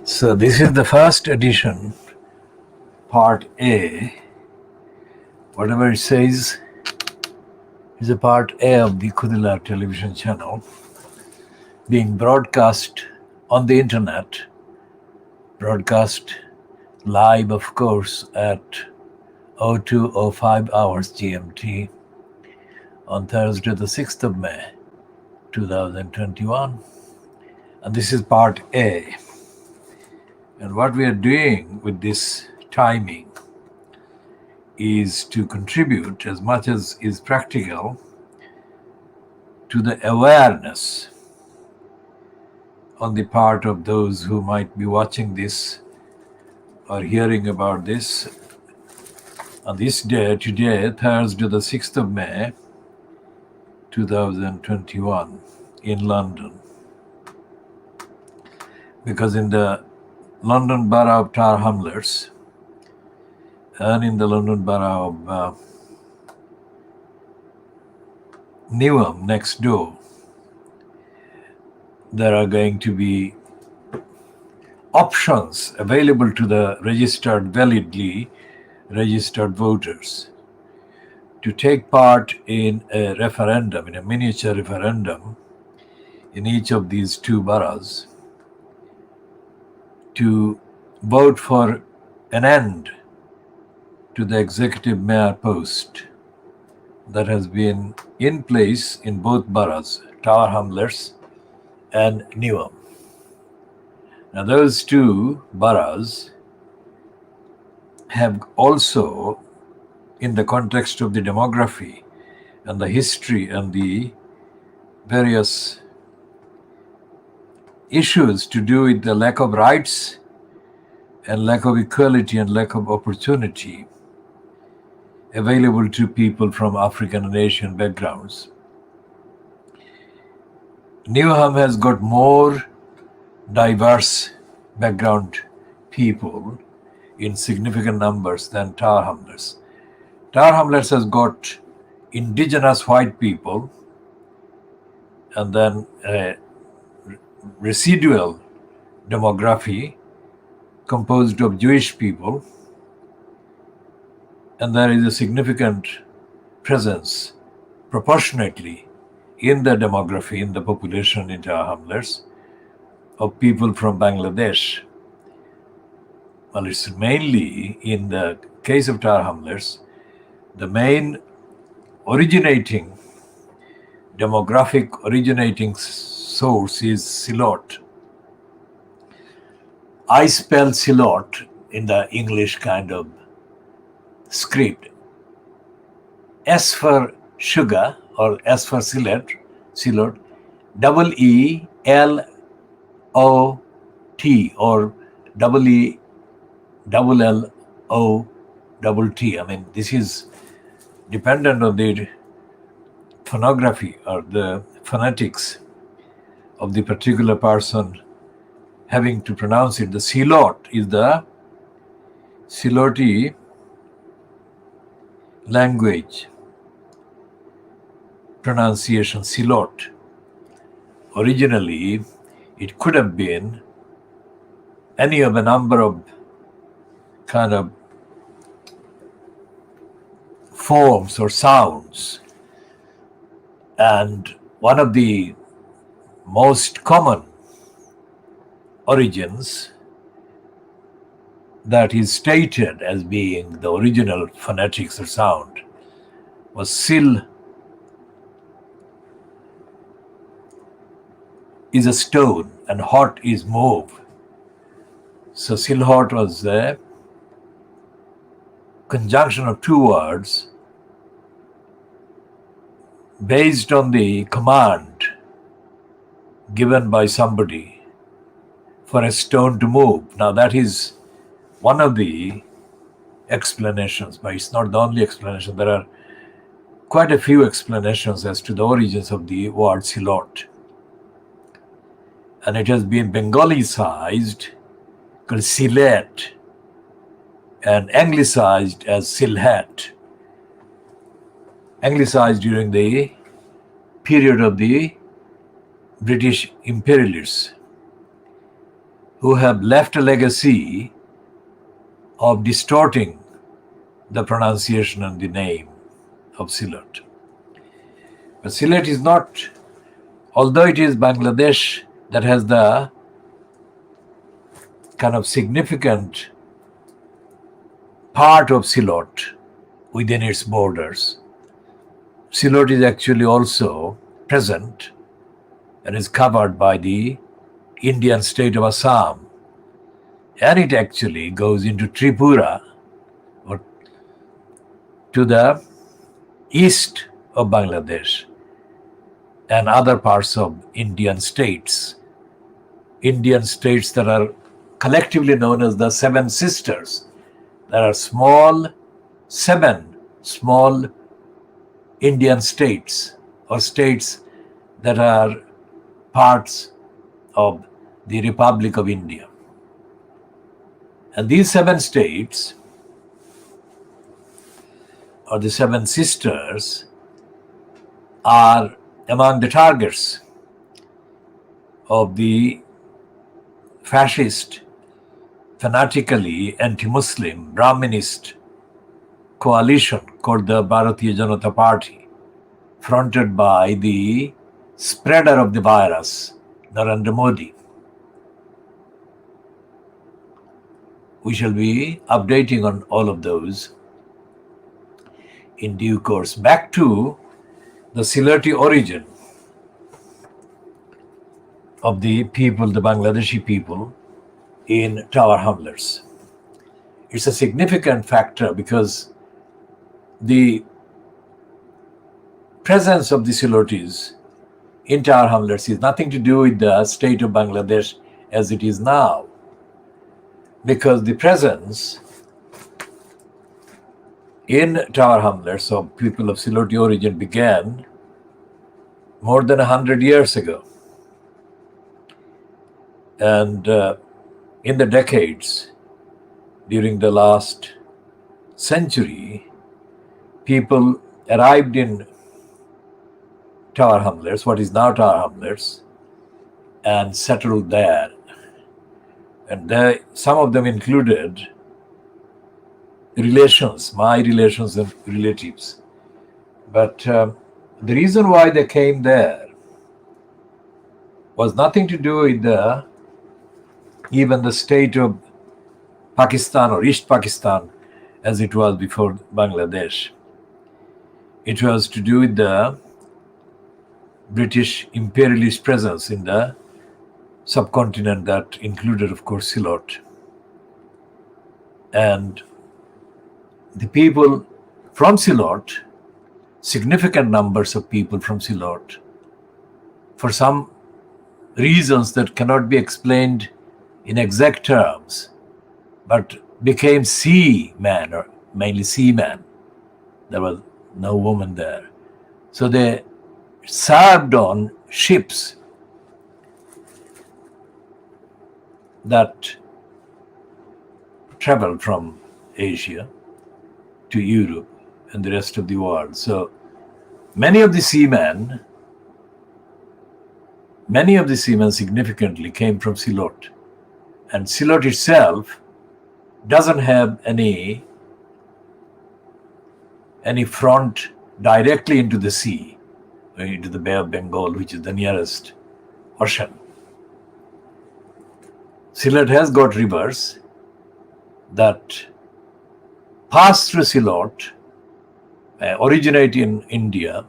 So this is the first edition, part A. Whatever it says is a part A of the Kudila television channel being broadcast on the internet, broadcast live, of course, at 02:05 hours GMT on Thursday, the 6th of May, 2021. And this is part A. And what we are doing with this timing is to contribute as much as is practical to the awareness on the part of those who might be watching this or hearing about this on this day, today, Thursday, the 6th of May, 2021, in London. Because in the London Borough of Tower Hamlets and in the London Borough of Newham, next door, there are going to be options available to the validly registered voters to take part in a referendum, in a miniature referendum in each of these two boroughs, to vote for an end to the executive mayor post that has been in place in both boroughs, Tower Hamlets and Newham. Now, those two boroughs have also, in the context of the demography and the history and the various issues to do with the lack of rights and lack of equality and lack of opportunity available to people from African and Asian backgrounds. Newham has got more diverse background people in significant numbers than Tower Hamlets. Tower Hamlets has got indigenous white people and then a residual demography composed of Jewish people, and there is a significant presence proportionately in the demography, in the population in Tower Hamlets, of people from Bangladesh. Well, it's mainly, in the case of Tower Hamlets, the main demographic originating source is Silot. I spell Silot in the English kind of script. S for sugar, or S for Silot, EELOT, or EELLOTT. I mean, this is dependent on the phonography or the phonetics of the particular person having to pronounce it. The Silot is the Siloti language pronunciation, Silot. Originally, it could have been any of a number of kind of forms or sounds. And one of the most common origins that is stated as being the original phonetics or sound was Sil is a stone and hot is move. So Silhot was the conjunction of two words based on the command given by somebody for a stone to move. Now that is one of the explanations, but it's not the only explanation. There are quite a few explanations as to the origins of the word Silot. And it has been Bengalicized, called Silet, and Anglicized as Silhat. Anglicized during the period of the British imperialists, who have left a legacy of distorting the pronunciation and the name of Sylhet. But Sylhet is not, although it is Bangladesh that has the kind of significant part of Sylhet within its borders, Sylhet is actually also present and is covered by the Indian state of Assam. And it actually goes into Tripura, or to the east of Bangladesh, and other parts of Indian states that are collectively known as the Seven Sisters. There are seven small Indian states, or states that are parts of the Republic of India. And these seven states, or the Seven Sisters, are among the targets of the fascist, fanatically anti-Muslim, Brahminist coalition called the Bharatiya Janata Party, fronted by the spreader of the virus, Narendra Modi. We shall be updating on all of those in due course. Back to the Sylheti origin of the people, the Bangladeshi people in Tower Hamlets. It's a significant factor because the presence of the Sylhetis in Tower Hamlets is nothing to do with the state of Bangladesh as it is now, because the presence in Tower Hamlets of people of Sylheti origin began more than 100 years ago. And in the decades during the last century, people arrived in Tower Hamlets, what is now Tower Hamlets, and settled there. And some of them included relations, my relations and relatives. But the reason why they came there was nothing to do with even the state of Pakistan or East Pakistan as it was before Bangladesh. It was to do with the British imperialist presence in the subcontinent that included, of course, Sylhet. And the people from Sylhet, significant numbers of people from Sylhet, for some reasons that cannot be explained in exact terms, but became seamen, or mainly seamen. There was no woman there. So they served on ships that traveled from Asia to Europe and the rest of the world. So many of the seamen significantly came from Sylhet. And Sylhet itself doesn't have any front directly into the sea, into the Bay of Bengal, which is the nearest ocean. Sylhet has got rivers that pass through Sylhet, originate in India,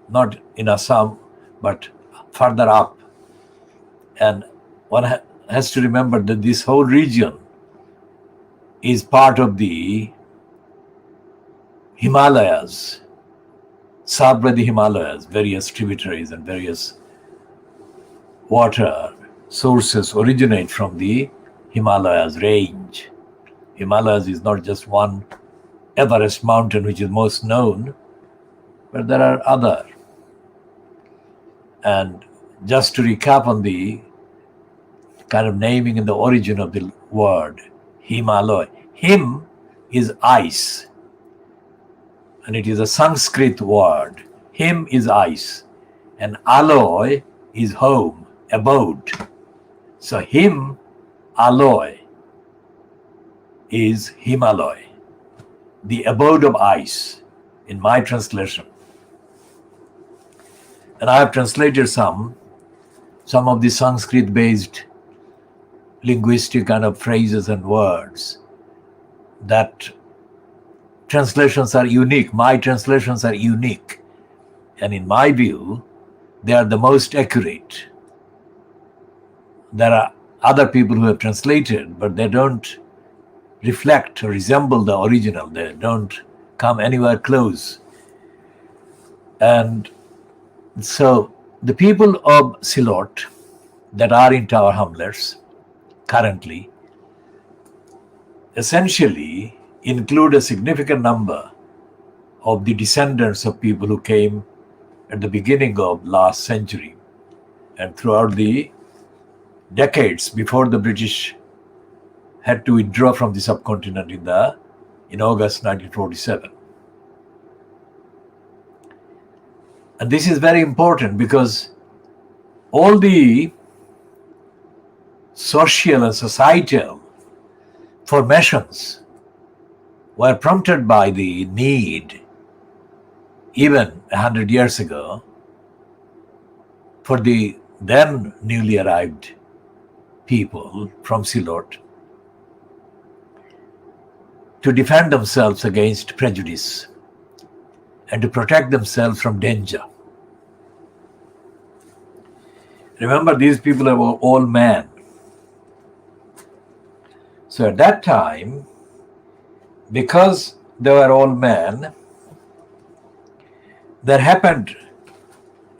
not in Assam, but further up. And one has to remember that this whole region is part of the Himalayas, served by the Himalayas, various tributaries and various water sources originate from the Himalayas range. Himalayas is not just one Everest mountain, which is most known, but there are other. And just to recap on the kind of naming and the origin of the word Himalaya, Him is ice, and it is a Sanskrit word. Him is ice, and Aloy is home, abode. So Him, alloy is Himalaya, the abode of ice, in my translation. And I have translated some of the Sanskrit-based linguistic kind of phrases and words. That translations are unique. My translations are unique. And in my view, they are the most accurate. There are other people who have translated, but they don't reflect or resemble the original. They don't come anywhere close. And so the people of Silot that are in Tower Hamlets currently essentially include a significant number of the descendants of people who came at the beginning of last century and throughout the decades before the British had to withdraw from the subcontinent in August 1947. And this is very important because all the social and societal formations were prompted by the need, even 100 years ago, for the then newly arrived people from Silot to defend themselves against prejudice and to protect themselves from danger. Remember, these people are all men. So at that time, because they were all men, there happened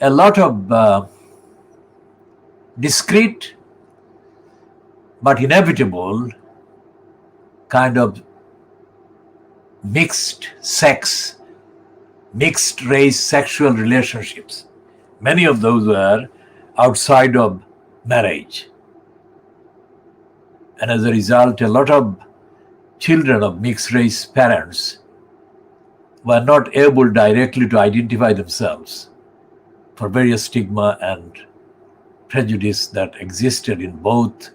a lot of discrete but inevitable kind of mixed sex, mixed race sexual relationships. Many of those were outside of marriage. And as a result, a lot of children of mixed race parents were not able directly to identify themselves for various stigma and prejudice that existed in both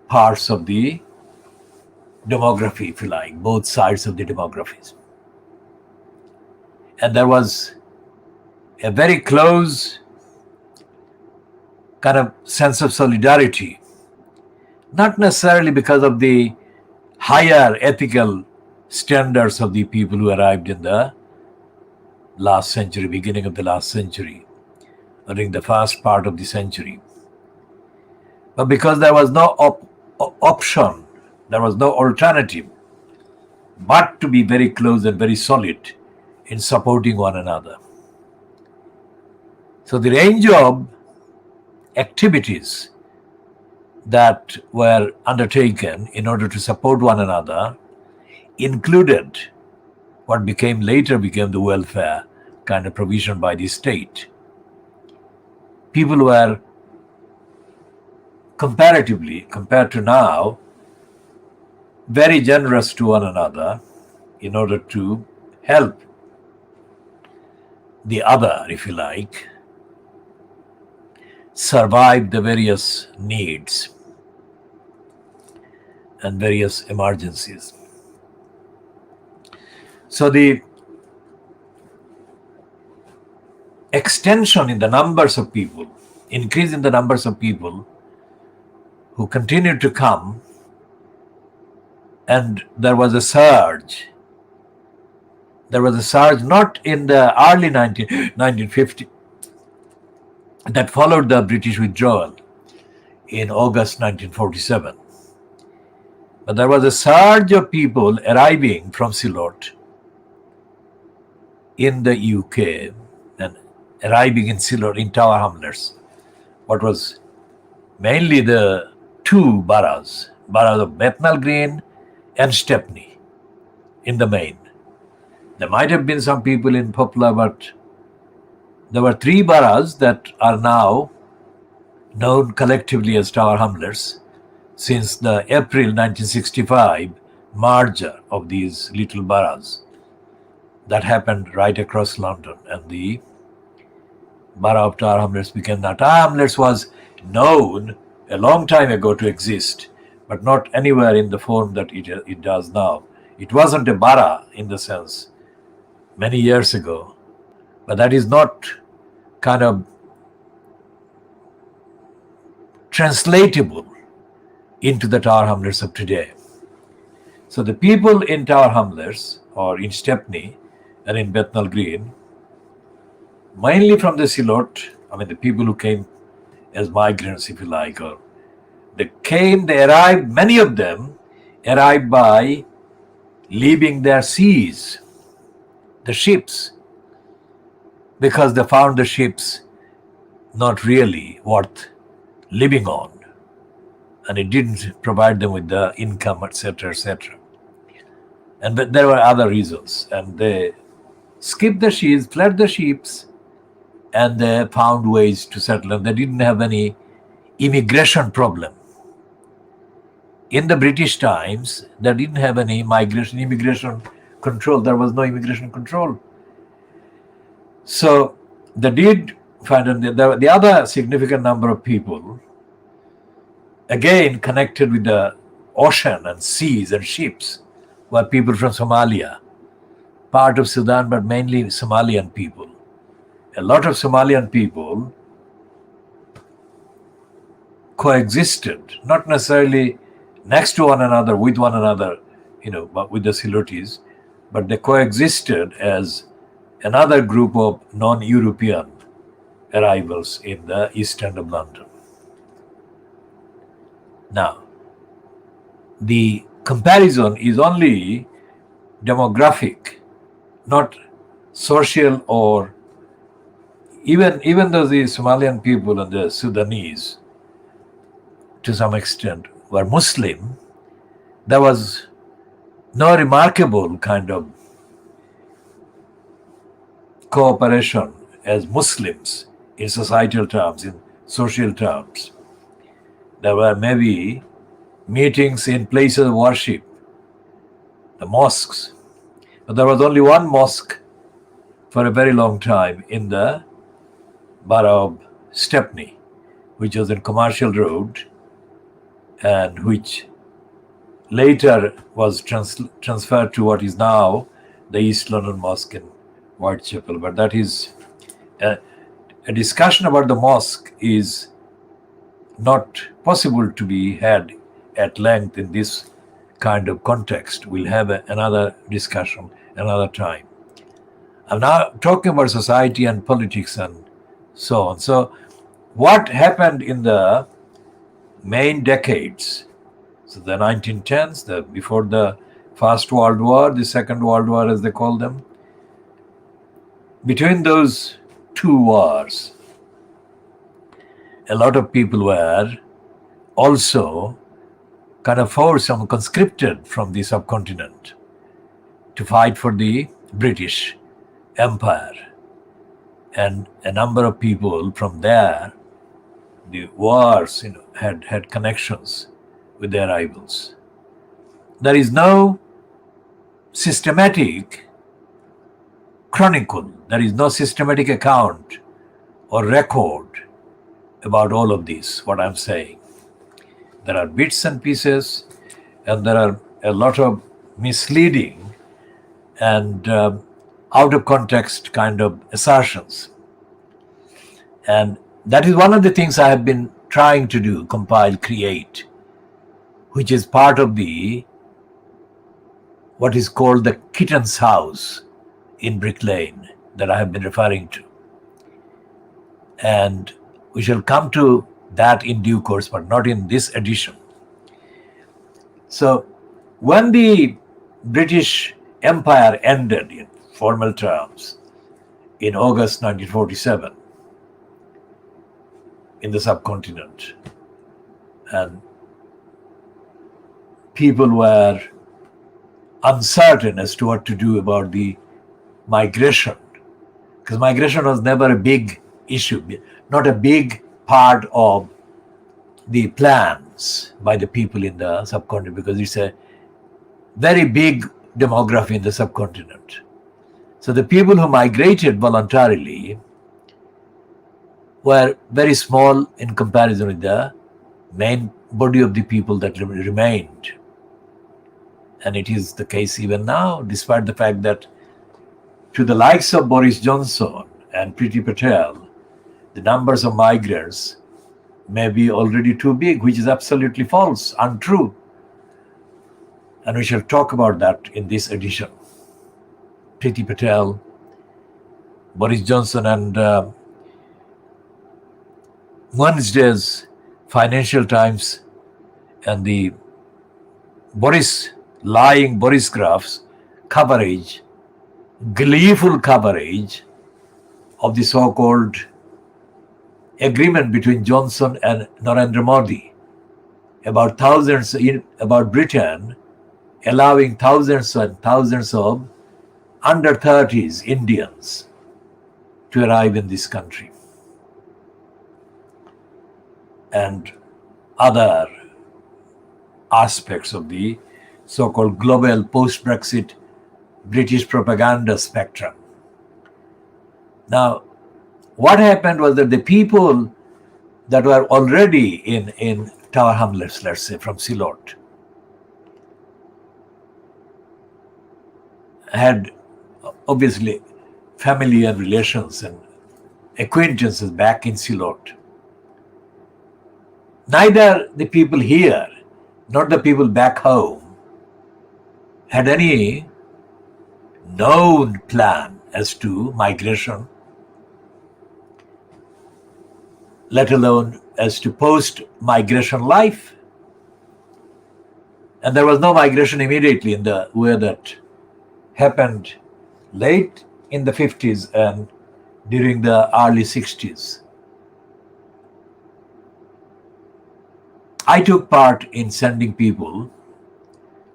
parts of the demography, if you like, both sides of the demographies. And there was a very close kind of sense of solidarity, not necessarily because of the higher ethical standards of the people who arrived in the last century, beginning of the last century, during the first part of the century, but because there was no option, there was no alternative but to be very close and very solid in supporting one another. So the range of activities that were undertaken in order to support one another included what later became the welfare kind of provision by the state. People were comparatively, compared to now, very generous to one another in order to help the other, if you like, survive the various needs and various emergencies. So the extension in the numbers of people, increase in the numbers of people who continued to come, and there was a surge. There was a surge not in the early 1950 that followed the British withdrawal in August 1947. But there was a surge of people arriving from Silot in the UK and arriving in Silot, in Tower Hamlets, what was mainly the two boroughs of Bethnal Green and Stepney in the main. There might have been some people in Poplar, but there were three boroughs that are now known collectively as Tower Hamlets since the April 1965 merger of these little boroughs that happened right across London, and the borough of Tower Hamlets became that. Tower Hamlets was known a long time ago to exist but not anywhere in the form that it does now. It wasn't a bara in the sense many years ago, but that is not kind of translatable into the Tower Hamlets of today. So the people in Tower Hamlets or in Stepney and in Bethnal Green, mainly from the Silot, the people who came as migrants, if you like, or they arrived, many of them arrived by leaving their seas, the ships, because they found the ships not really worth living on, and it didn't provide them with the income, etc., etc. And there were other reasons, and they skipped the ships, fled the ships, and they found ways to settle. And they didn't have any immigration problem. In the British times, they didn't have any immigration control. There was no immigration control. So they did find the other significant number of people, again connected with the ocean and seas and ships, were people from Somalia, part of Sudan, but mainly Somalian people. A lot of Somalian people coexisted, not necessarily next to one another, with one another, but with the Silotes, but they coexisted as another group of non-European arrivals in the East End of London. Now, the comparison is only demographic, not social, or even though the Somalian people and the Sudanese, to some extent, were Muslim, there was no remarkable kind of cooperation as Muslims in societal terms, in social terms. There were maybe meetings in places of worship, the mosques, but there was only one mosque for a very long time in the borough of Stepney, which was in Commercial Road, and which later was transferred to what is now the East London Mosque in Whitechapel. But that is a discussion about the mosque is not possible to be had at length in this kind of context. We'll have another discussion another time. I'm now talking about society and politics and so on. So what happened in the main decades, so the 1910s, before the First World War, the Second World War as they call them, between those two wars, a lot of people were also kind of forced and conscripted from the subcontinent to fight for the British Empire. And a number of people from there, the wars, had connections with their rivals. There is no systematic chronicle, there is no systematic account or record about all of this, what I'm saying. There are bits and pieces, and there are a lot of misleading and out of context kind of assertions. And that is one of the things I have been trying to do, compile, create, which is part of what is called the Kitten's House in Brick Lane that I have been referring to. And we shall come to that in due course, but not in this edition. So when the British Empire ended in formal terms in August 1947 in the subcontinent, and people were uncertain as to what to do about the migration, because migration was never a big issue, not a big part of the plans by the people in the subcontinent, because it's a very big demography in the subcontinent. So the people who migrated voluntarily were very small in comparison with the main body of the people that remained. And it is the case even now, despite the fact that to the likes of Boris Johnson and Priti Patel, the numbers of migrants may be already too big, which is absolutely false, untrue. And we shall talk about that in this edition. Priti Patel, Boris Johnson, and Wednesday's Financial Times and the Boris Graph's coverage, gleeful coverage of the so-called agreement between Johnson and Narendra Modi about Britain allowing thousands and thousands of under 30s Indians to arrive in this country, and other aspects of the so-called global post-Brexit British propaganda spectrum. Now, what happened was that the people that were already in Tower Hamlets, let's say, from Silot, had obviously family and relations and acquaintances back in Silot. Neither the people here nor the people back home had any known plan as to migration, let alone as to post-migration life. And there was no migration immediately in the way that happened late in the 50s and during the early 60s. I took part in sending people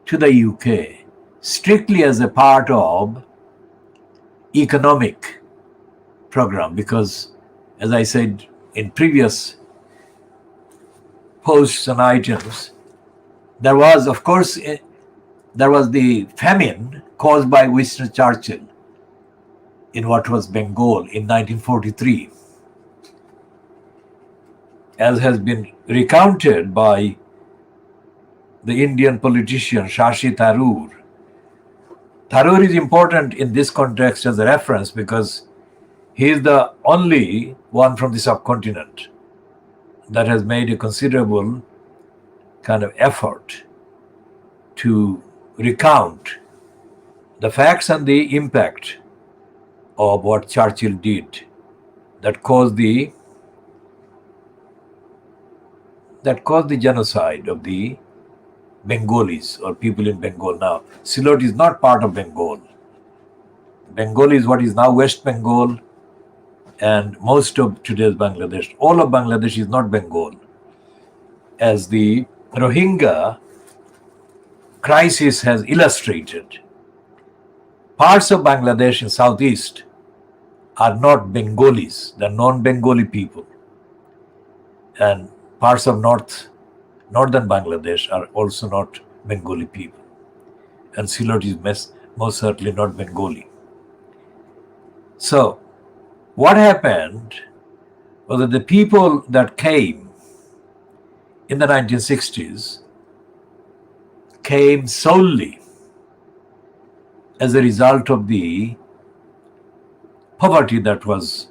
to the UK strictly as a part of economic program, because, as I said in previous posts and items, there was, of course, there was the famine caused by Winston Churchill in what was Bengal in 1943, as has been recounted by the Indian politician Shashi Tharoor. Tharoor is important in this context as a reference because he is the only one from the subcontinent that has made a considerable kind of effort to recount the facts and the impact of what Churchill did that caused the genocide of the Bengalis or people in Bengal. Now, Silot is not part of Bengal. Bengal is what is now West Bengal and most of today's Bangladesh. All of Bangladesh is not Bengal. As the Rohingya crisis has illustrated, parts of Bangladesh in southeast are not Bengalis, they're non-Bengali people. And parts of northern Bangladesh are also not Bengali people. And Silot is most certainly not Bengali. So, what happened was that the people that came in the 1960s came solely as a result of the poverty that was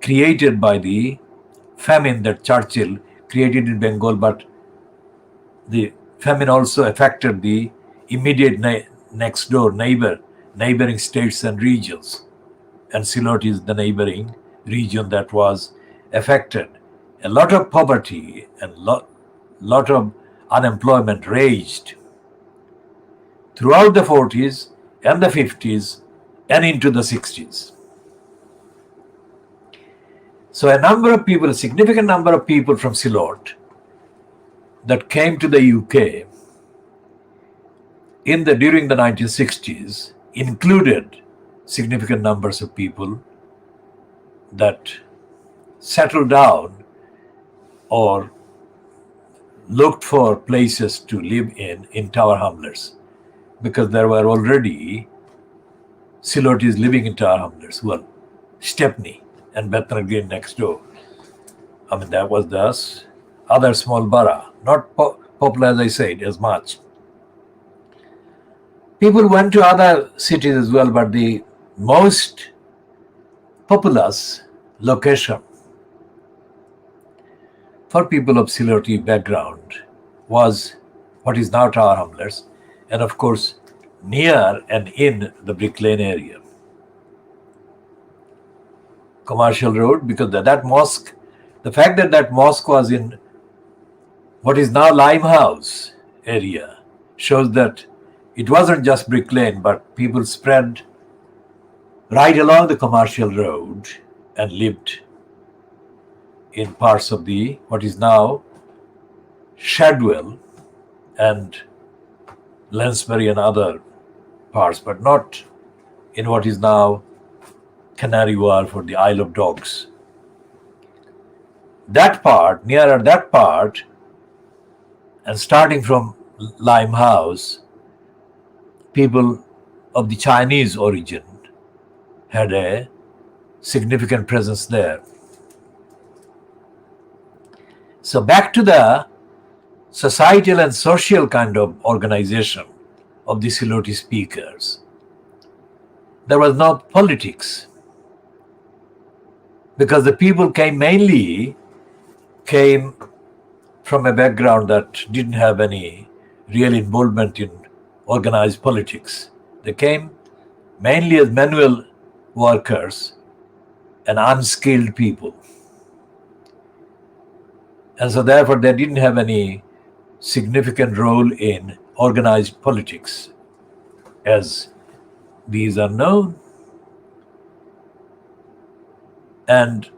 created by the famine that Churchill created in Bengal, but the famine also affected the immediate next door neighboring states and regions. And Silot is the neighboring region that was affected. A lot of poverty and lot of unemployment raged throughout the 40s and the 50s and into the 60s. So a significant number of people from Silot that came to the UK during the 1960s included significant numbers of people that settled down or looked for places to live in Tower Hamlets, because there were already Silotis living in Tower Hamlets. Well, Stepney and Bethnal Green next door. I mean, that was thus other small borough, not popular as I said as much. People went to other cities as well, but the most populous location for people of Siloti background was what is now Tower Hamlets, and of course near and in the Brick Lane area. Commercial Road, because that mosque, the fact that that mosque was in what is now Limehouse area shows that it wasn't just Brick Lane, but people spread right along the Commercial Road and lived in parts of the what is now Shadwell and Lansbury and other parts, but not in what is now Canary Wharf or the Isle of Dogs. That part, nearer that part, and starting from Limehouse, people of the Chinese origin had a significant presence there. So back to the societal and social kind of organization of the Siloti speakers. There was no politics, because the people came from a background that didn't have any real involvement in organized politics. They came mainly as manual workers and unskilled people. And so therefore they didn't have any significant role in organized politics, as these are known. And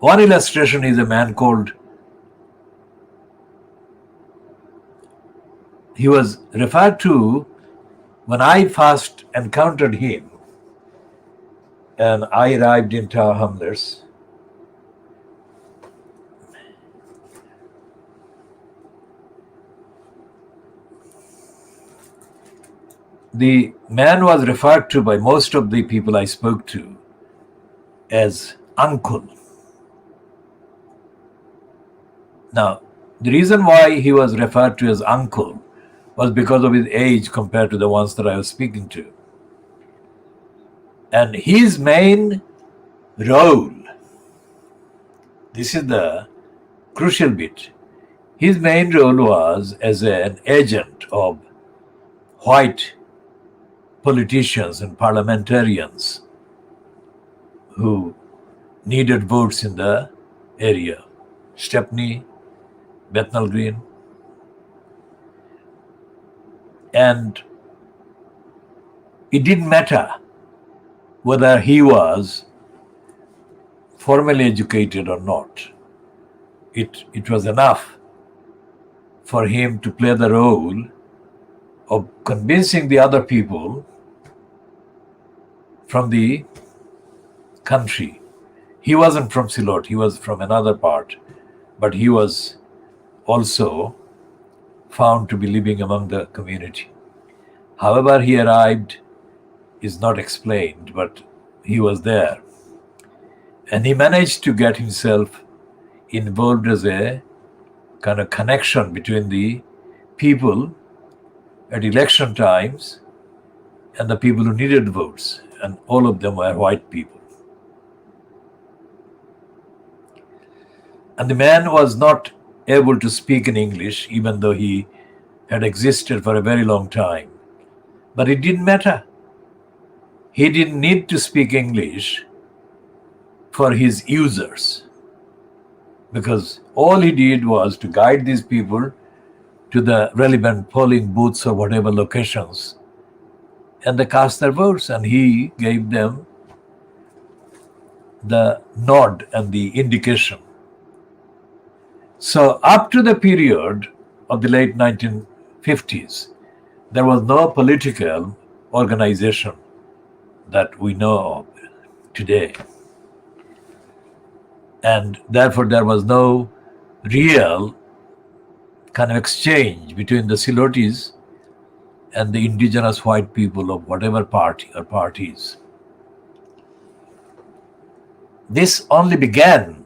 one illustration is a man called, he was referred to when I first encountered him and I arrived in Tower Hamlets. The man was referred to by most of the people I spoke to as uncle. Now, the reason why he was referred to as uncle was because of his age compared to the ones that I was speaking to. And his main role, this is the crucial bit, his main role was as an agent of white politicians and parliamentarians who needed votes in the area. Stepney, Bethnal Green. And it didn't matter whether he was formally educated or not. It was enough for him to play the role of convincing the other people from the country. He wasn't from Silot, he was from another part, but he was also found to be living among the community. However he arrived is not explained, but he was there. And he managed to get himself involved as a kind of connection between the people at election times and the people who needed votes, and all of them were white people. And the man was not able to speak in English, even though he had existed for a very long time. But it didn't matter. He didn't need to speak English for his users, because all he did was to guide these people to the relevant polling booths or whatever locations, and they cast their votes, and he gave them the nod and the indication. So up to the period of the late 1950s, there was no political organization that we know of today. And therefore there was no real kind of exchange between the Silotis and the indigenous white people of whatever party or parties. This only began,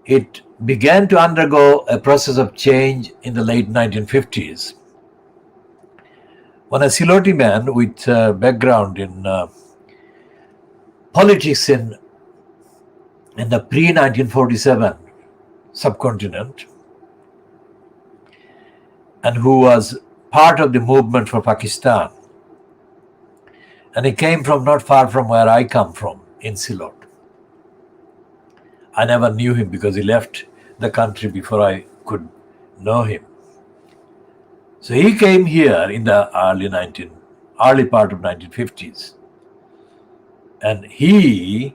it began to undergo a process of change in the late 1950s when a Siloti man with background in politics in the pre-1947 subcontinent, and who was part of the movement for Pakistan. And he came from not far from where I come from, in Silot. I never knew him because he left the country before I could know him. So he came here in the early part of 1950s, and he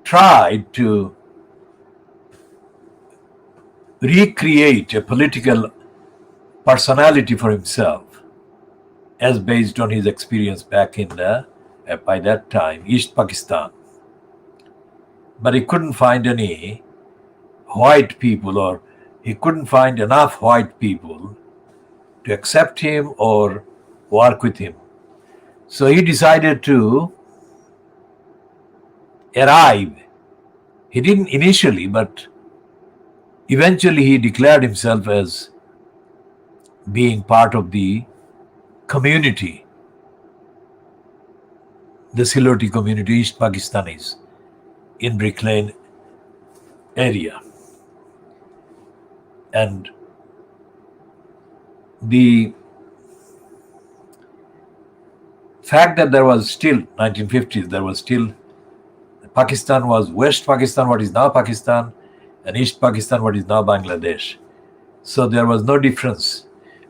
tried to recreate a political personality for himself as based on his experience back in the, by that time, East Pakistan. But he couldn't find any white people, or he couldn't find enough white people to accept him or work with him. So he decided to arrive. He didn't initially, but eventually he declared himself as being part of the community, the Siloti community, East Pakistanis, in Brick Lane area. And the fact that there was still, 1950s, there was still, Pakistan was West Pakistan, what is now Pakistan, and East Pakistan, what is now Bangladesh. So there was no difference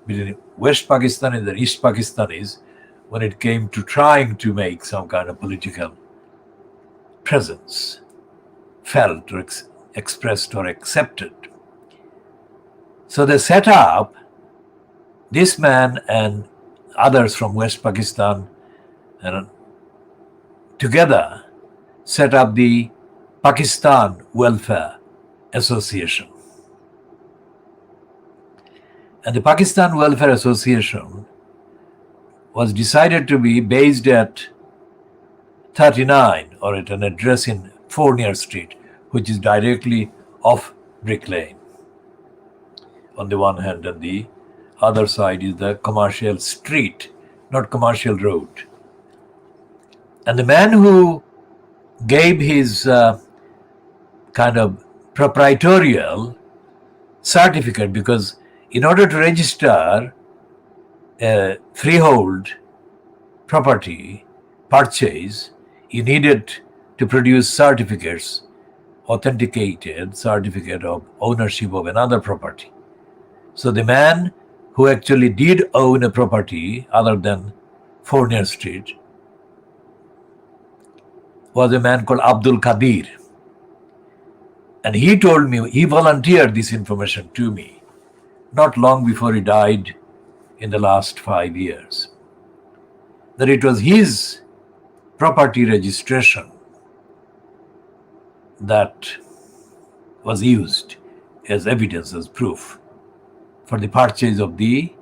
between West Pakistan and the East Pakistanis when it came to trying to make some kind of political presence felt or expressed or accepted. So they set up, this man and others from West Pakistan, and together set up the Pakistan Welfare Association. And the Pakistan Welfare Association was decided to be based at 39, or at an address in Fournier Street, which is directly off Brick Lane on the one hand, and the other side is the commercial street, not commercial road. And the man who gave his kind of proprietorial certificate, because in order to register a freehold property purchase, you needed to produce certificates, authenticated certificate of ownership of another property. So the man who actually did own a property other than Fournier Street was a man called Abdul Qadir. And he told me, he volunteered this information to me not long before he died in the last 5 years, that it was his property registration that was used as evidence, as proof for the purchase of the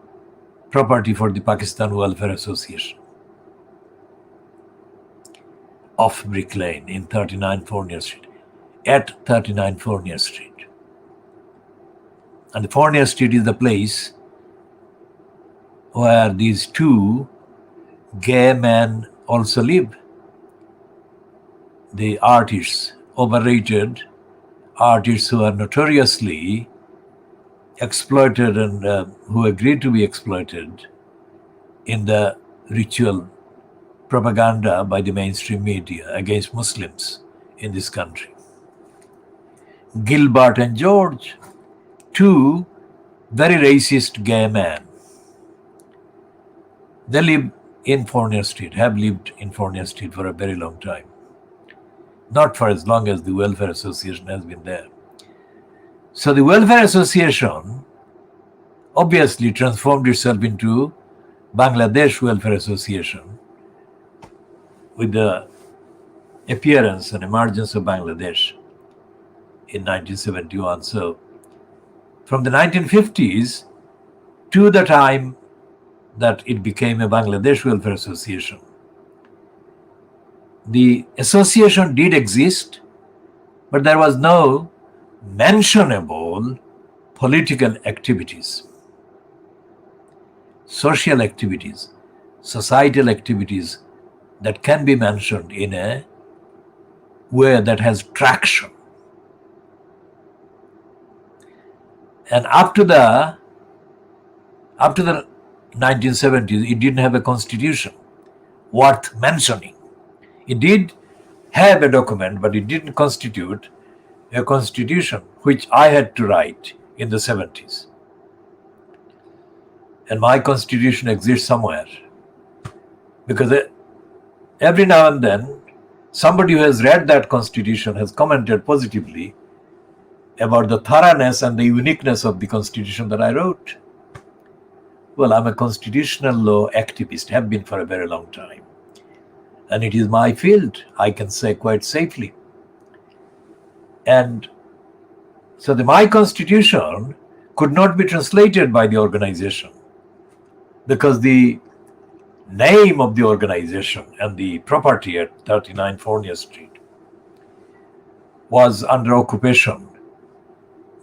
property for the Pakistan Welfare Association off Brick Lane in 39 Fournier Street, at 39 Fournier Street. And Fournier Street is the place where these two gay men also live. The artists, overrated artists who are notoriously exploited and who agreed to be exploited in the ritual propaganda by the mainstream media against Muslims in this country. Gilbert and George, two very racist gay men. They live in Fournier Street, have lived in Fournier Street for a very long time. Not for as long as the Welfare Association has been there. So the Welfare Association obviously transformed itself into Bangladesh Welfare Association with the appearance and emergence of Bangladesh in 1971. So from the 1950s to the time that it became a Bangladesh Welfare Association, the association did exist, but there was no mentionable political activities, social activities, societal activities that can be mentioned in a way that has traction. And up to the 1970s, it didn't have a constitution worth mentioning. It did have a document, but it didn't constitute a constitution, which I had to write in the 70s. And my constitution exists somewhere. Because every now and then, somebody who has read that constitution has commented positively about the thoroughness and the uniqueness of the constitution that I wrote. Well, I'm a constitutional law activist, have been for a very long time. And it is my field, I can say quite safely. And so my constitution could not be translated by the organization because the name of the organization and the property at 39 Fournier Street was under occupation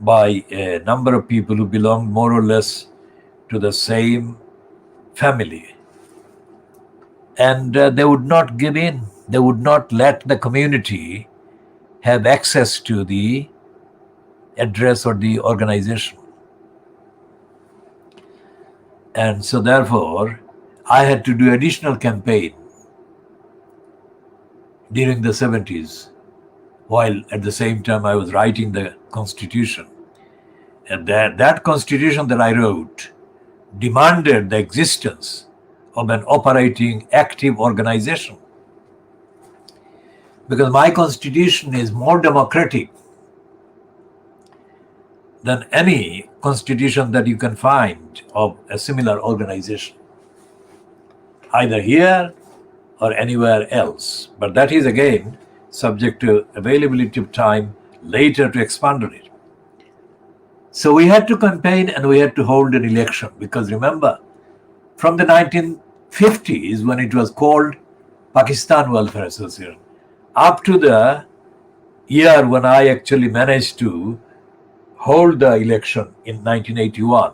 by a number of people who belonged more or less to the same family. And they would not give in. They would not let the community have access to the address or the organization. And so therefore, I had to do additional campaign during the 70s, while at the same time I was writing the constitution. And that constitution that I wrote demanded the existence of an operating active organization. Because my constitution is more democratic than any constitution that you can find of a similar organization, either here or anywhere else. But that is again subject to availability of time later to expand on it. So we had to campaign and we had to hold an election, because remember, from the 1950s, when it was called Pakistan Welfare Association, up to the year when I actually managed to hold the election in 1981,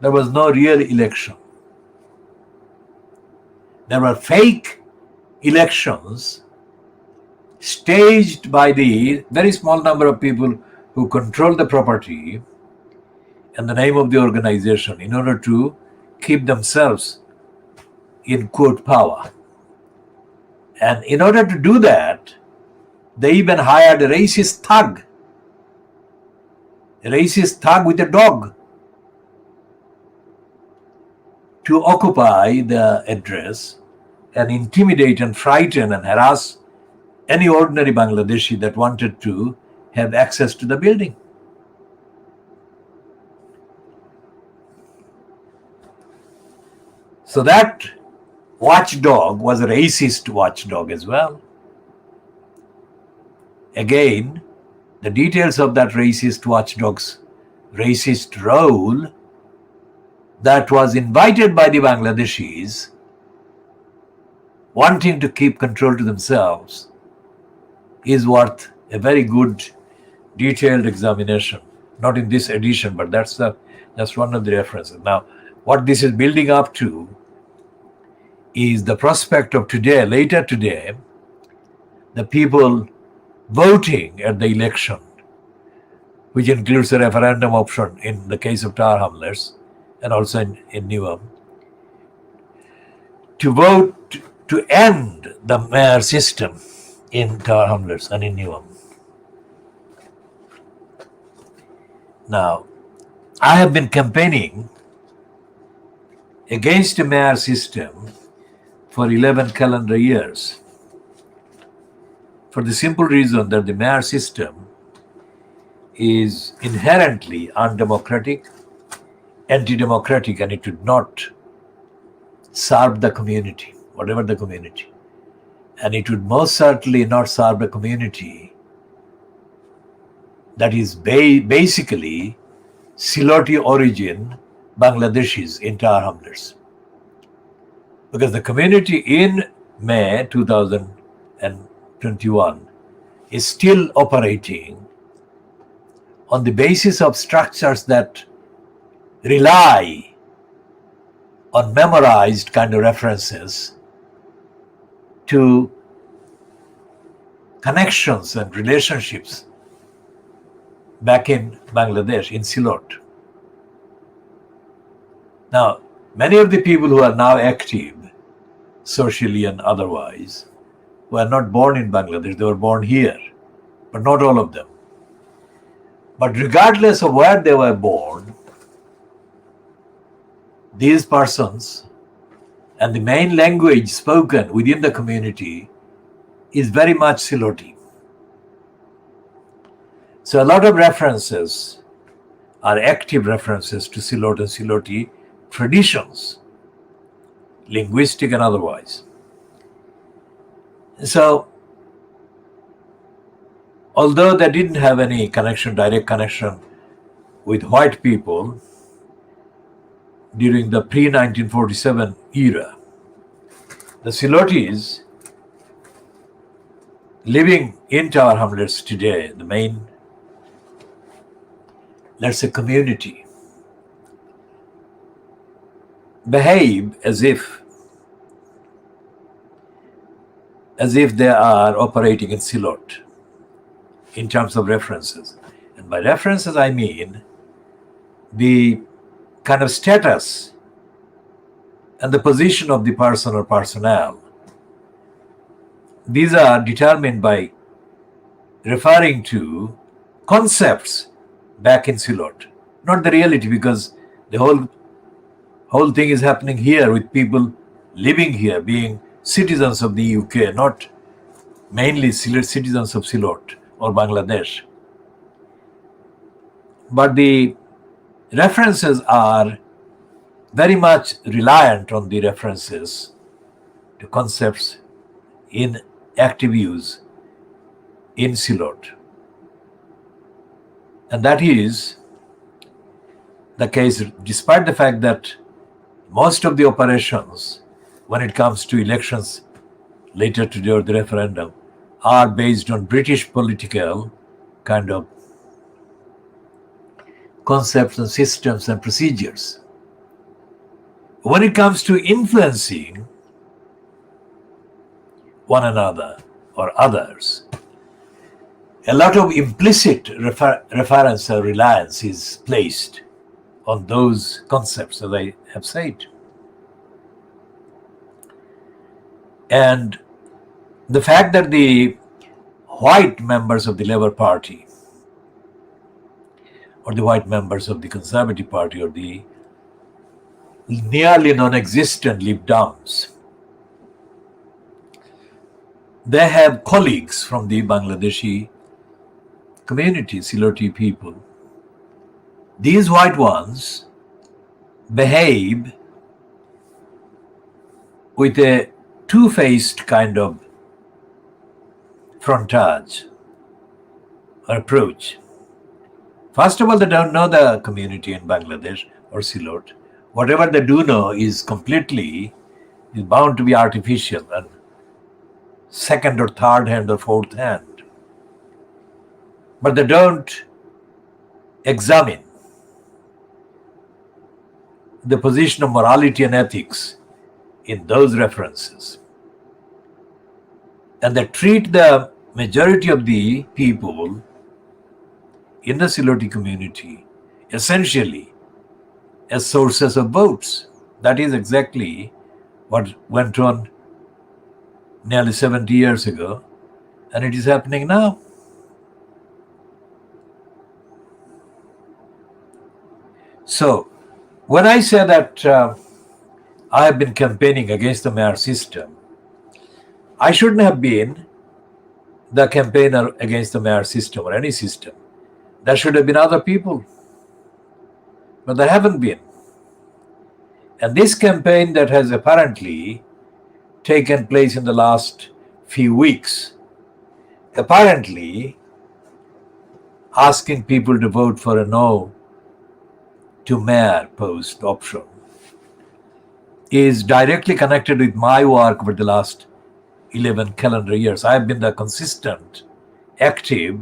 there was no real election. There were fake elections staged by the very small number of people who control the property and the name of the organization in order to keep themselves in quote power. And in order to do that, they even hired a racist thug with a dog to occupy the address and intimidate and frighten and harass any ordinary Bangladeshi that wanted to have access to the building. So that watchdog was a racist watchdog as well. Again, the details of that racist watchdog's racist role that was invited by the Bangladeshis wanting to keep control to themselves is worth a very good detailed examination. Not in this edition, but that's one of the references. Now, what this is building up to is the prospect of today, later today, the people voting at the election, which includes a referendum option in the case of Tower Hamlets and also in Newham, to vote to end the mayor system in Tower Hamlets and in Newham. Now, I have been campaigning against a mayor system for 11 calendar years, for the simple reason that the mayor system is inherently undemocratic, anti-democratic, and it would not serve the community, whatever the community. And it would most certainly not serve the community that is basically Siloti origin Bangladeshis in Tower Hamlets. Because the community in May 2021 is still operating on the basis of structures that rely on memorized kind of references to connections and relationships back in Bangladesh, in Silot. Now, many of the people who are now active, socially and otherwise, were not born in Bangladesh, they were born here, but not all of them. But regardless of where they were born, these persons and the main language spoken within the community is very much Siloti. So a lot of references are active references to Silot and Siloti traditions, linguistic and otherwise. So, although they didn't have any connection, direct connection with white people during the pre-1947 era, the Silotis living in Tower Hamlets today, the main, let's say, community, behave as if they are operating in Silot in terms of references. And by references, I mean the kind of status and the position of the person or personnel. These are determined by referring to concepts back in Silot, not the reality, because the whole thing is happening here with people living here, being citizens of the UK, not mainly citizens of Silot or Bangladesh. But the references are very much reliant on the references to concepts in active use in Silot. And that is the case despite the fact that most of the operations when it comes to elections later today or the referendum are based on British political kind of concepts and systems and procedures. When it comes to influencing one another or others, a lot of implicit reference or reliance is placed on those concepts, as I have said. And the fact that the white members of the Labour Party or the white members of the Conservative Party or the nearly non-existent Lib Dems, they have colleagues from the Bangladeshi community, Siloti people. These white ones behave with a two-faced kind of frontage or approach. First of all, they don't know the community in Bangladesh or Silot. Whatever they do know is bound to be artificial and second or third hand or fourth hand. But they don't examine the position of morality and ethics in those references. And they treat the majority of the people in the Siloti community essentially as sources of votes. That is exactly what went on nearly 70 years ago, and it is happening now. So, when I say that I have been campaigning against the mayor system, I shouldn't have been the campaigner against the mayor system or any system. There should have been other people, but there haven't been. And this campaign that has apparently taken place in the last few weeks, apparently asking people to vote for a no to mayor post option, is directly connected with my work over the last 11 calendar years. I have been the consistent, active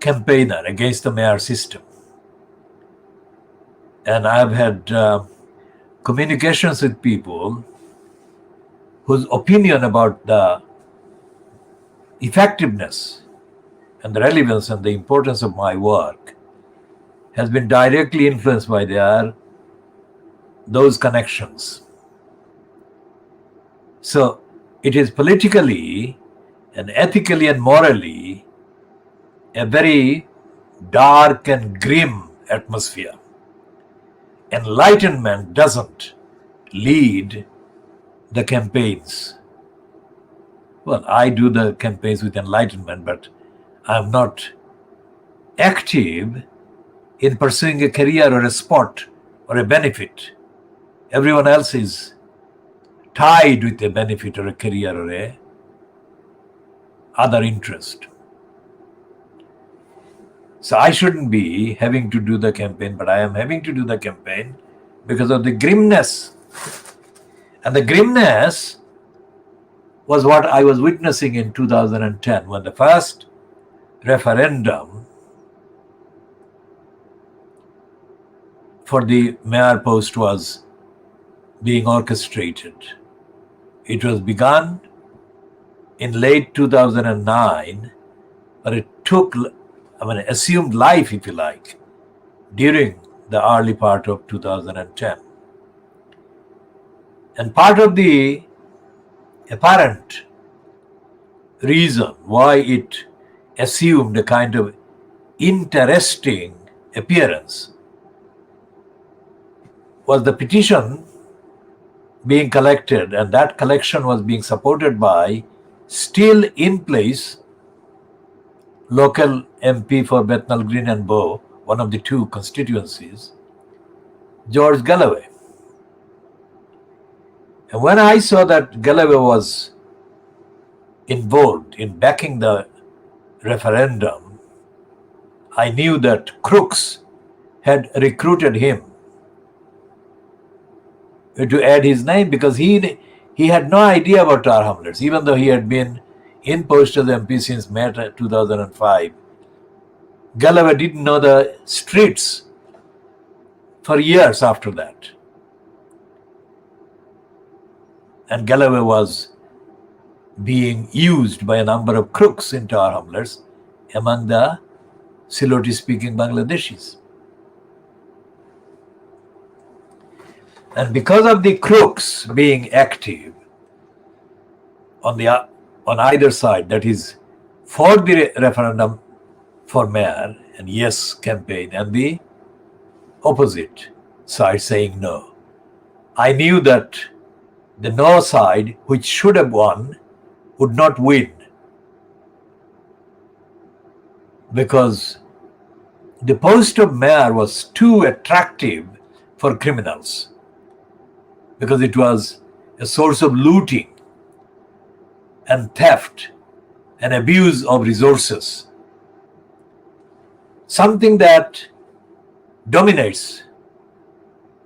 campaigner against the mayor system. And I've had communications with people whose opinion about the effectiveness and the relevance and the importance of my work has been directly influenced by those connections. So it is politically and ethically and morally a very dark and grim atmosphere. Enlightenment doesn't lead the campaigns. Well, I do the campaigns with enlightenment, but I'm not active in pursuing a career or a sport or a benefit. Everyone else is tied with a benefit or a career or a other interest. So I shouldn't be having to do the campaign, but I am having to do the campaign because of the grimness. And the grimness was what I was witnessing in 2010 when the first referendum for the mayor post was being orchestrated. It was begun in late 2009, but it took, assumed life, if you like, during the early part of 2010. And part of the apparent reason why it assumed a kind of interesting appearance was the petition being collected, and that collection was being supported by still in place local MP for Bethnal Green and Bow, one of the two constituencies, George Galloway. And when I saw that Galloway was involved in backing the referendum, I knew that crooks had recruited him to add his name, because he had no idea about Tar Hamlets, even though he had been in post as MP since May 2005. Galloway didn't know the streets for years after that. And Galloway was being used by a number of crooks in Tar Hamlets among the Siloti-speaking Bangladeshis. And because of the crooks being active on either side, that is for the referendum for mayor and yes campaign, and the opposite side saying no, I knew that the no side, which should have won, would not win, because the post of mayor was too attractive for criminals, because it was a source of looting and theft and abuse of resources, something that dominates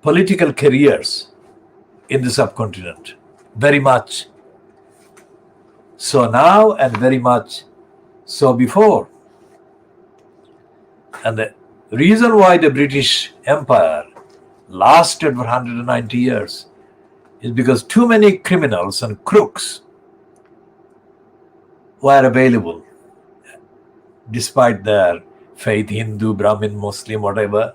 political careers in the subcontinent, very much so now and very much so before. And the reason why the British Empire lasted for 190 years is because too many criminals and crooks were available, despite their faith, Hindu, Brahmin, Muslim, whatever,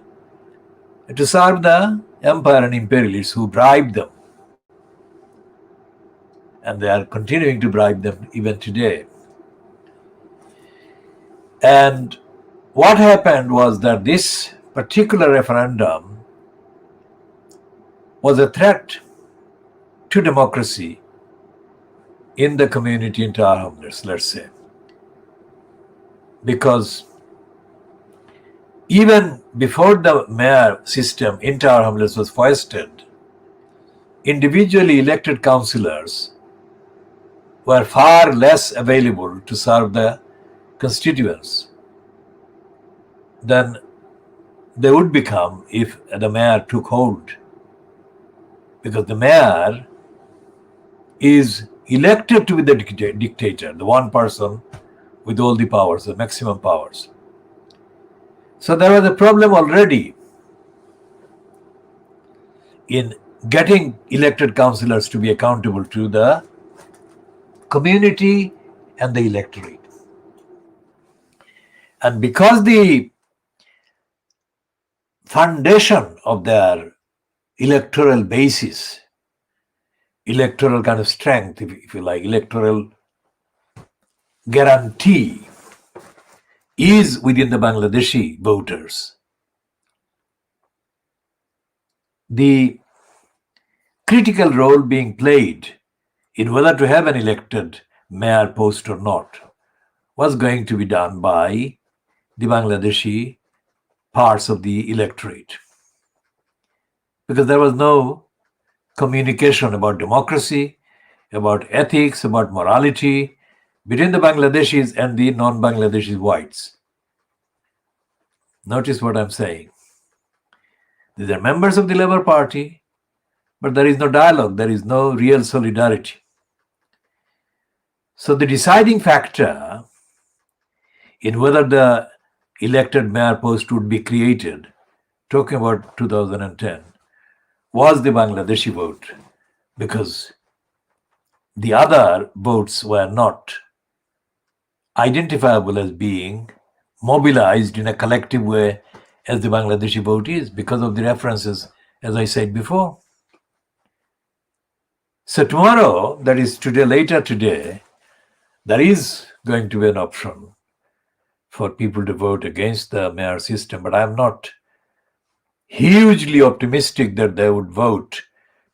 to serve the empire and imperialists who bribed them. And they are continuing to bribe them even today. And what happened was that this particular referendum was a threat to democracy in the community in Tar Hamlets, let's say. Because even before the mayor system in Tar Hamlets was foisted, individually elected councillors were far less available to serve the constituents than they would become if the mayor took hold. Because the mayor is elected to be the dictator, the one person with all the powers, the maximum powers. So there was a problem already in getting elected councillors to be accountable to the community and the electorate. And because the foundation of their electoral basis, electoral kind of strength, if you like, electoral guarantee is within the Bangladeshi voters, the critical role being played in whether to have an elected mayor post or not was going to be done by the Bangladeshi parts of the electorate. Because there was no communication about democracy, about ethics, about morality between the Bangladeshis and the non-Bangladeshi whites. Notice what I'm saying. These are members of the Labour Party, but there is no dialogue, there is no real solidarity. So the deciding factor in whether the elected mayor post would be created, talking about 2010, was the Bangladeshi vote, because the other votes were not identifiable as being mobilized in a collective way as the Bangladeshi vote is, because of the references, as I said before. So tomorrow, that is today, later today, there is going to be an option for people to vote against the mayor system, but I'm not hugely optimistic that they would vote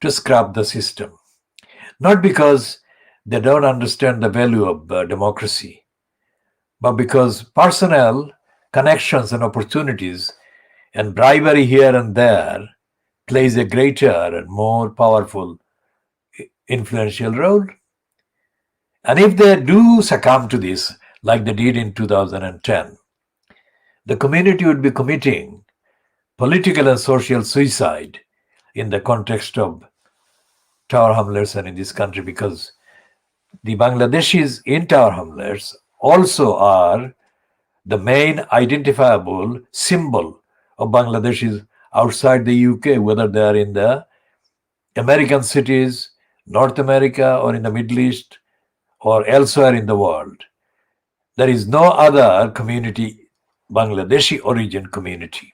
to scrap the system. Not because they don't understand the value of democracy, but because personnel, connections and opportunities and bribery here and there plays a greater and more powerful, influential role. And if they do succumb to this, like they did in 2010, the community would be committing political and social suicide in the context of Tower Hamlets and in this country, because the Bangladeshis in Tower Hamlets also are the main identifiable symbol of Bangladeshis outside the UK, whether they are in the American cities, North America, or in the Middle East, or elsewhere in the world. There is no other community, Bangladeshi origin community,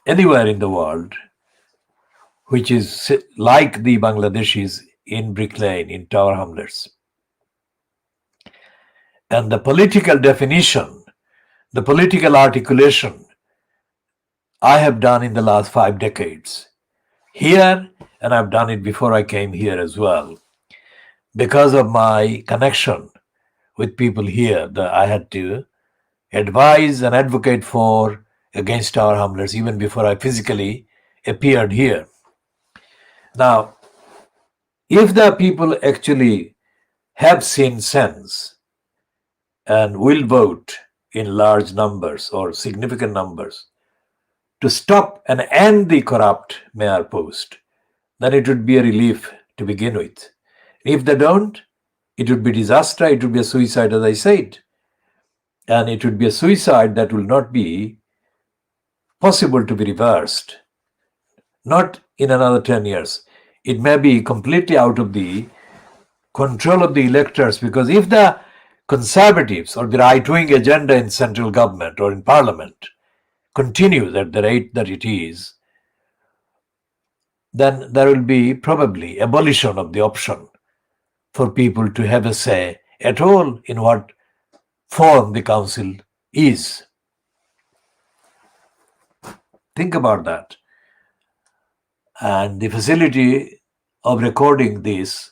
anywhere in the world, which is like the Bangladeshis in Brick Lane, in Tower Hamlets. And the political definition, the political articulation I have done in the last 5 decades here, and I've done it before I came here as well. Because of my connection with people here, that I had to advise and advocate for against Tower Hamlets even before I physically appeared here. Now, if the people actually have seen sense and will vote in large numbers or significant numbers to stop and end the corrupt mayor post, then it would be a relief to begin with. If they don't, it would be disaster, it would be a suicide, as I said. And it would be a suicide that will not be possible to be reversed. Not in another 10 years. It may be completely out of the control of the electors, because if the conservatives or the right-wing agenda in central government or in parliament continues at the rate that it is, then there will be probably abolition of the option for people to have a say at all in what form the council is. Think about that. And the facility of recording this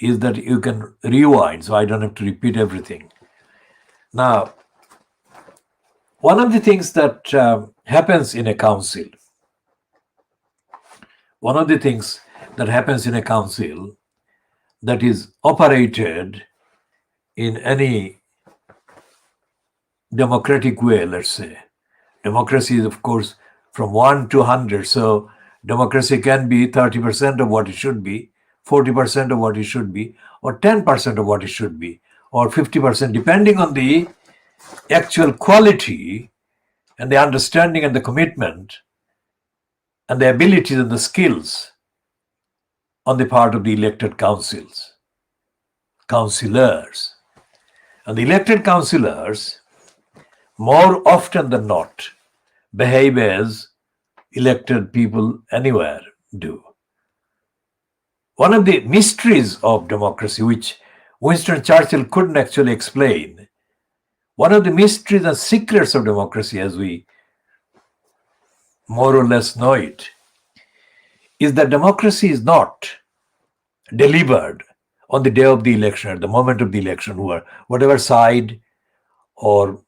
is that you can rewind, so I don't have to repeat everything. Now, one of the things that happens in a council, that is operated in any democratic way, let's say. Democracy is, of course, from 1 to 100. So democracy can be 30% of what it should be, 40% of what it should be, or 10% of what it should be, or 50%, depending on the actual quality and the understanding and the commitment and the abilities and the skills on the part of the elected councillors. And the elected councillors, more often than not, behave as elected people anywhere do. One of the mysteries of democracy, which Winston Churchill couldn't actually explain, one of the mysteries and secrets of democracy, as we more or less know it, is that democracy is not delivered on the day of the election, at the moment of the election, whatever side or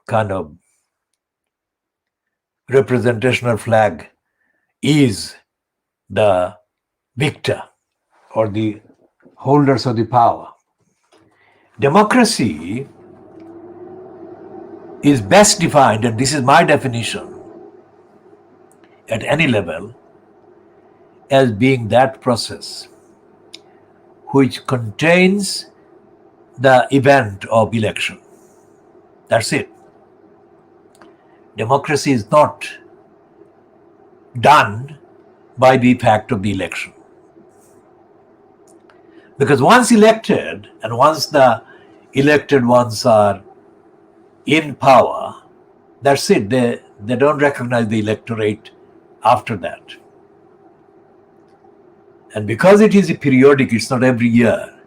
kind of representational flag is the victor or the holders of the power. Democracy is best defined, and this is my definition at any level, as being that process which contains the event of election. That's it. Democracy is not done by the fact of the election. Because once elected, and once the elected ones are in power, that's it. They don't recognize the electorate after that. And because it is a periodic, it's not every year,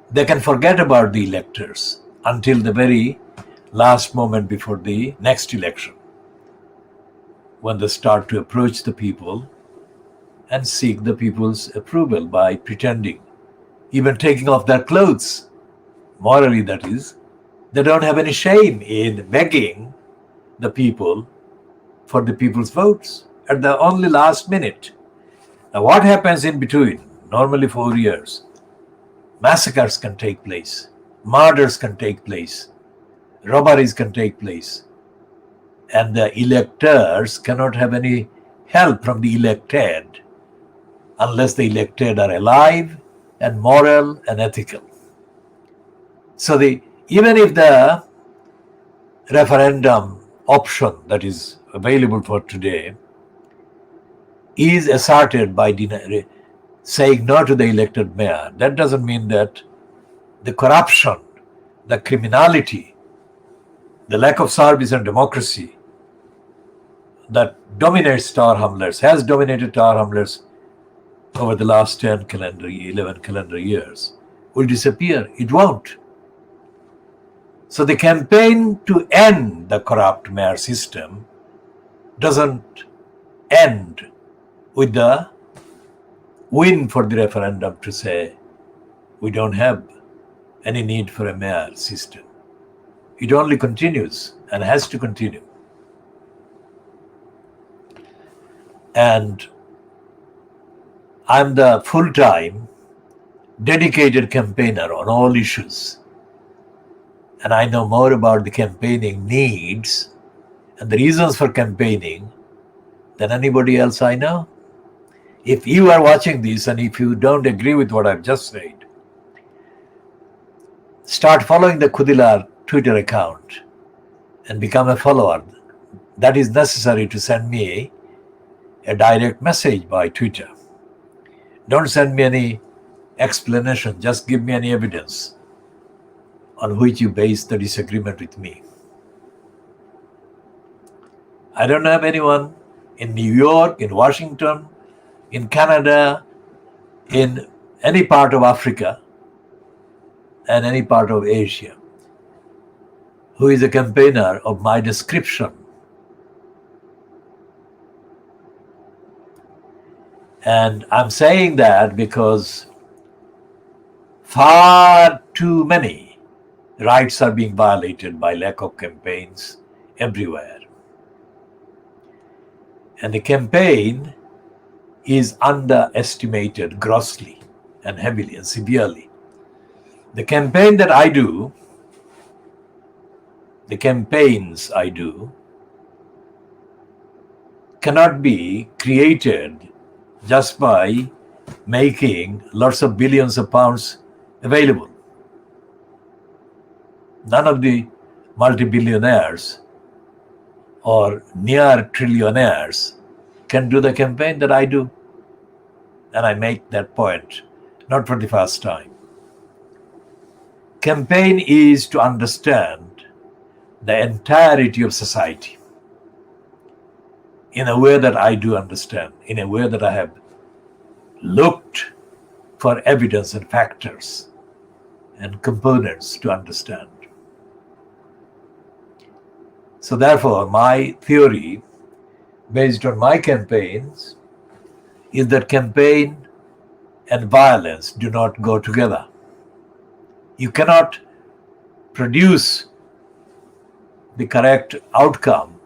they can forget about the electors until the very last moment before the next election, when they start to approach the people and seek the people's approval by pretending, even taking off their clothes. Morally, that is, they don't have any shame in begging the people for the people's votes at the only last minute. Now, what happens in between? Normally 4 years. Massacres can take place, murders can take place, robberies can take place, and the electors cannot have any help from the elected unless the elected are alive and moral and ethical. So even if the referendum option that is available for today is asserted by saying no to the elected mayor, that doesn't mean that the corruption, the criminality, the lack of service and democracy that dominates Tower Hamlets, has dominated Tower Hamlets over the last 11 calendar years, will disappear. It won't. So the campaign to end the corrupt mayor system doesn't end with the win for the referendum to say we don't have any need for a mayor system. It only continues and has to continue. And I'm the full-time, dedicated campaigner on all issues. And I know more about the campaigning needs and the reasons for campaigning than anybody else I know. If you are watching this and if you don't agree with what I've just said, start following the Kudilar Twitter account and become a follower. That is necessary to send me a direct message by Twitter. Don't send me any explanation, just give me any evidence on which you base the disagreement with me. I don't have anyone in New York, in Washington, in Canada, in any part of Africa, and any part of Asia who is a campaigner of my description. And I'm saying that because far too many rights are being violated by lack of campaigns everywhere. And the campaign is underestimated grossly and heavily and severely. The campaign that I do, the campaigns I do, cannot be created just by making lots of billions of pounds available. None of the multi-billionaires or near trillionaires can do the campaign that I do. And I make that point, not for the first time. Campaign is to understand the entirety of society in a way that I do understand, in a way that I have looked for evidence and factors and components to understand. So therefore, my theory, based on my campaigns, is that campaign and violence do not go together. You cannot produce the correct outcome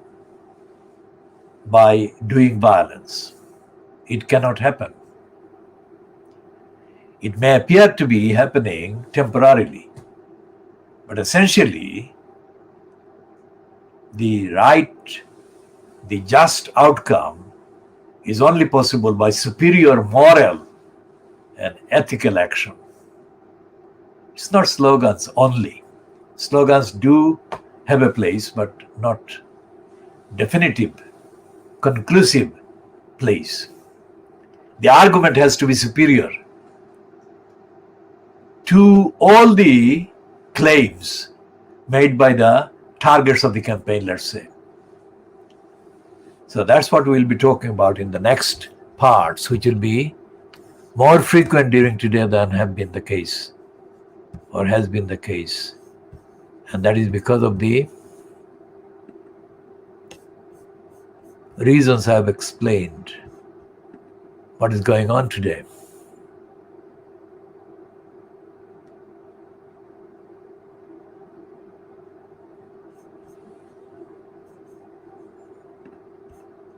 by doing violence. It cannot happen. It may appear to be happening temporarily, but essentially, the just outcome is only possible by superior moral and ethical action. It's not slogans only. Slogans do have a place, but not definitive, conclusive place. The argument has to be superior to all the claims made by the targets of the campaign, let's say. So that's what we'll be talking about in the next parts, which will be more frequent during today than have been the case or has been the case. And that is because of the reasons I have explained what is going on today.